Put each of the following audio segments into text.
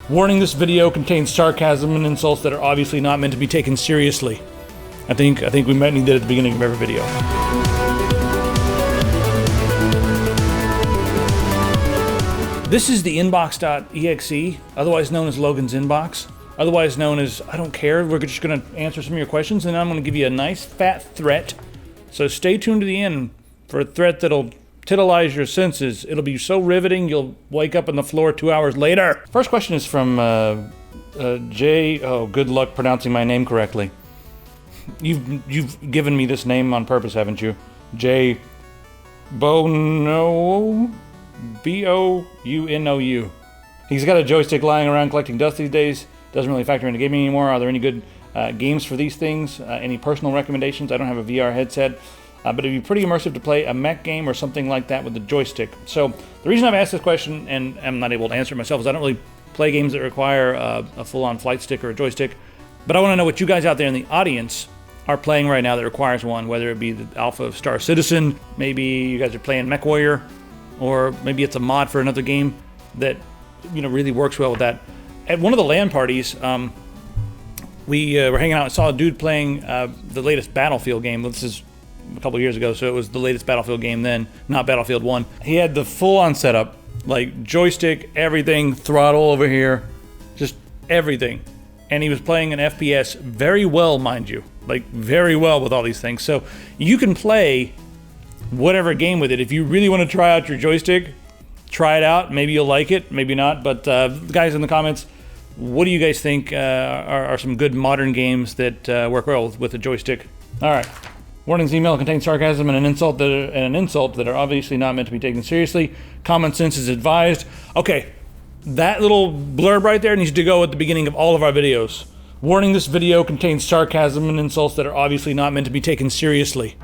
Warning, this video contains sarcasm and insults that are obviously not meant to be taken seriously. I think we might need that at the beginning of every video. This is the INBOX.EXE, otherwise known as Logan's Inbox, otherwise known as I don't care. We're just going to answer some of your questions, and then I'm going to give you a nice fat threat. So stay tuned to the end for a threat that'll titilize your senses. It'll be so riveting you'll wake up on the floor 2 hours later. First question is from Jay. Oh, good luck pronouncing my name correctly. You've given me this name on purpose, haven't you? Jay Bono. B-O-U-N-O-U. He's got a joystick lying around collecting dust these days. Doesn't really factor into gaming anymore. Are there any good games for these things? Any personal recommendations? I don't have a VR headset, but it'd be pretty immersive to play a mech game or something like that with the joystick. So the reason I've asked this question, and I'm not able to answer it myself, is I don't really play games that require a full-on flight stick or a joystick. But I want to know what you guys out there in the audience are playing right now that requires one, whether it be the alpha of Star Citizen, maybe you guys are playing MechWarrior, or maybe it's a mod for another game that really works well with that. At one of the LAN parties, we were hanging out and saw a dude playing the latest Battlefield game. This is a couple years ago, so it was the latest Battlefield game then, not Battlefield 1. He had the full-on setup, like joystick, everything, throttle over here, just everything. And he was playing an FPS very well, mind you, like very well with all these things. So you can play whatever game with it. If you really want to try out your joystick, try it out. Maybe you'll like it, maybe not. But guys in the comments, what do you guys think are some good modern games that work well with a joystick? All right. Warnings email contains sarcasm and an insult that are obviously not meant to be taken seriously. Common sense is advised. Okay, that little blurb right there needs to go at the beginning of all of our videos. Warning, this video contains sarcasm and insults that are obviously not meant to be taken seriously.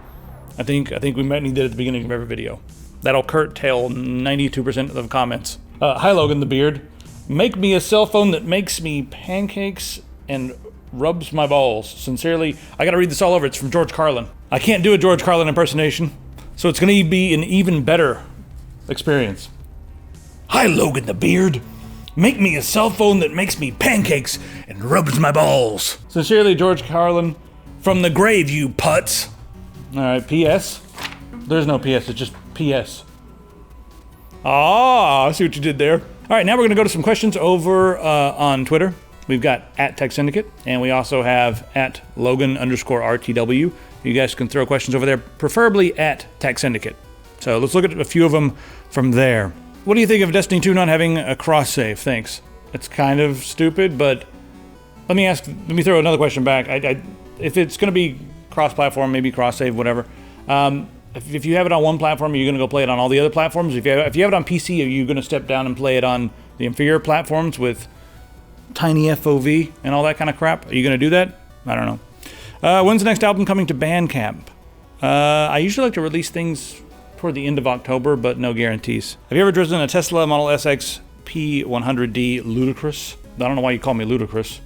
I think we might need that at the beginning of every video. That'll curtail 92% of the comments. Hi Logan the Beard. Make me a cell phone that makes me pancakes and rubs my balls. Sincerely, I gotta read this all over. It's from George Carlin. I can't do a George Carlin impersonation, so it's gonna be an even better experience. Hi Logan the Beard. Make me a cell phone that makes me pancakes and rubs my balls. Sincerely, George Carlin. From the grave, you putz. All right, P.S. There's no P.S., it's just P.S. Ah, I see what you did there. All right, now we're gonna go to some questions over on Twitter. We've got @TechSyndicate, and we also have @Logan_RTW. You guys can throw questions over there, preferably @TechSyndicate. So let's look at a few of them from there. What do you think of Destiny 2 not having a cross-save? Thanks. It's kind of stupid, but let me throw another question back. If it's gonna be cross-platform, maybe cross-save, whatever. If you have it on one platform, are you going to go play it on all the other platforms? If you have it on PC, are you going to step down and play it on the inferior platforms with tiny FOV and all that kind of crap? Are you going to do that? I don't know. When's the next album coming to Bandcamp? I usually like to release things toward the end of October, but no guarantees. Have you ever driven a Tesla Model S P100D ludicrous? I don't know why you call me ludicrous,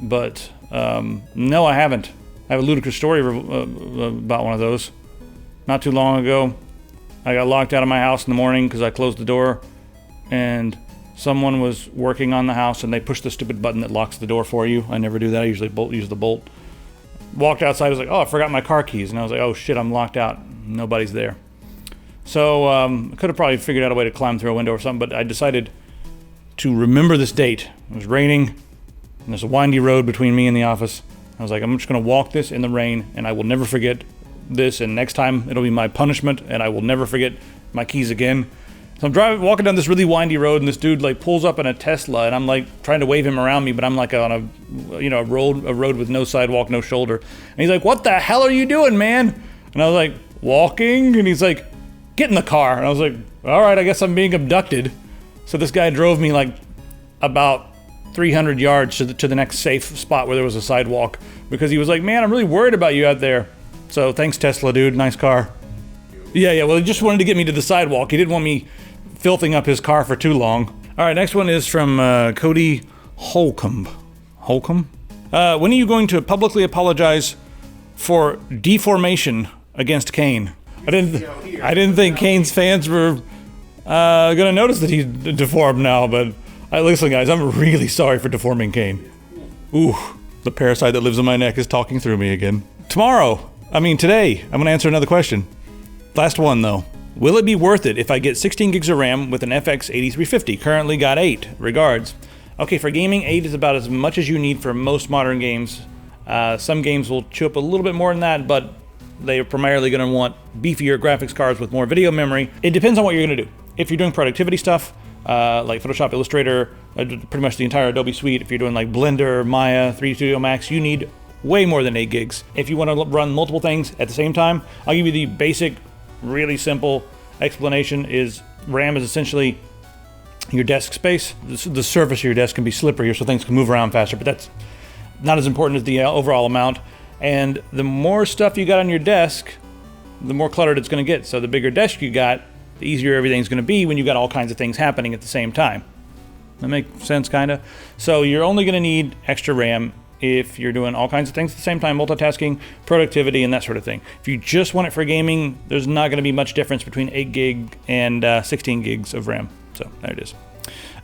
but no, I haven't. I have a ludicrous story about one of those. Not too long ago, I got locked out of my house in the morning because I closed the door, and someone was working on the house, and they pushed the stupid button that locks the door for you. I never do that. I usually use the bolt. Walked outside. I was like, oh, I forgot my car keys. And I was like, oh, shit, I'm locked out. Nobody's there. So I could have probably figured out a way to climb through a window or something, but I decided to remember this date. It was raining, and there's a windy road between me and the office. I was like, I'm just going to walk this in the rain, and I will never forget this, and next time it'll be my punishment, and I will never forget my keys again. So I'm walking down this really windy road, and this dude like pulls up in a Tesla, and I'm like trying to wave him around me, but I'm like on a road with no sidewalk, no shoulder. And he's like, "What the hell are you doing, man?" And I was like, "Walking." And he's like, "Get in the car." And I was like, "All right, I guess I'm being abducted." So this guy drove me like about 300 yards to the next safe spot where there was a sidewalk, because he was like, "Man, I'm really worried about you out there." So thanks, Tesla dude, nice car. Yeah, well, he just wanted to get me to the sidewalk. He didn't want me filthing up his car for too long. All right, next one is from Cody Holcomb. Holcomb? When are you going to publicly apologize for deformation against Kane? I didn't think Kane's fans were gonna notice that he's deformed now, but Listen, guys, I'm really sorry for deforming Kane. Ooh, the parasite that lives in my neck is talking through me again. Today, I'm going to answer another question. Last one, though. Will it be worth it if I get 16 gigs of RAM with an FX 8350? Currently got 8. Regards. Okay, for gaming, 8 is about as much as you need for most modern games. Some games will chew up a little bit more than that, but they're primarily going to want beefier graphics cards with more video memory. It depends on what you're going to do. If you're doing productivity stuff, like Photoshop, Illustrator, pretty much the entire Adobe suite, if you're doing like Blender, Maya, 3D Studio Max, you need way more than 8 gigs. If you want to run multiple things at the same time, I'll give you the basic, really simple explanation is RAM is essentially your desk space. The surface of your desk can be slipperier so things can move around faster, but that's not as important as the overall amount. And the more stuff you got on your desk, the more cluttered it's going to get. So the bigger desk you got, the easier everything's going to be when you got all kinds of things happening at the same time. That make sense, kind of? So you're only going to need extra RAM if you're doing all kinds of things at the same time, multitasking, productivity, and that sort of thing. If you just want it for gaming, there's not going to be much difference between 8 gig and 16 gigs of RAM. So there it is.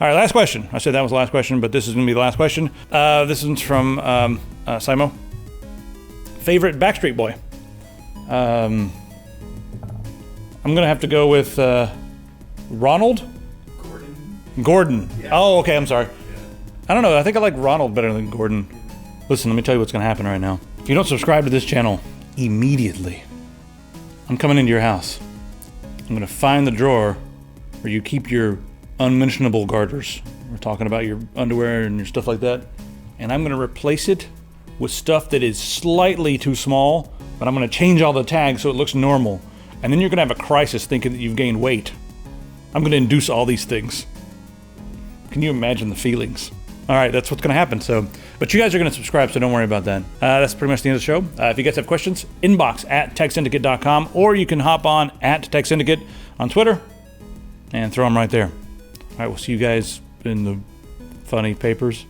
All right, last question. I said that was the last question, but this is going to be the last question. This one's from Simo. Favorite Backstreet Boy? I'm going to have to go with Ronald? Gordon. Yeah. Oh, okay, I'm sorry. Yeah. I don't know, I think I like Ronald better than Gordon. Listen, let me tell you what's going to happen right now. If you don't subscribe to this channel immediately, I'm coming into your house. I'm going to find the drawer where you keep your unmentionable garters. We're talking about your underwear and your stuff like that. And I'm going to replace it with stuff that is slightly too small, but I'm going to change all the tags so it looks normal. And then you're going to have a crisis thinking that you've gained weight. I'm going to induce all these things. Can you imagine the feelings? All right, that's what's going to happen. But you guys are going to subscribe, so don't worry about that. That's pretty much the end of the show. If you guys have questions, inbox@techsyndicate.com, or you can hop on @techsyndicate on Twitter and throw them right there. All right, we'll see you guys in the funny papers.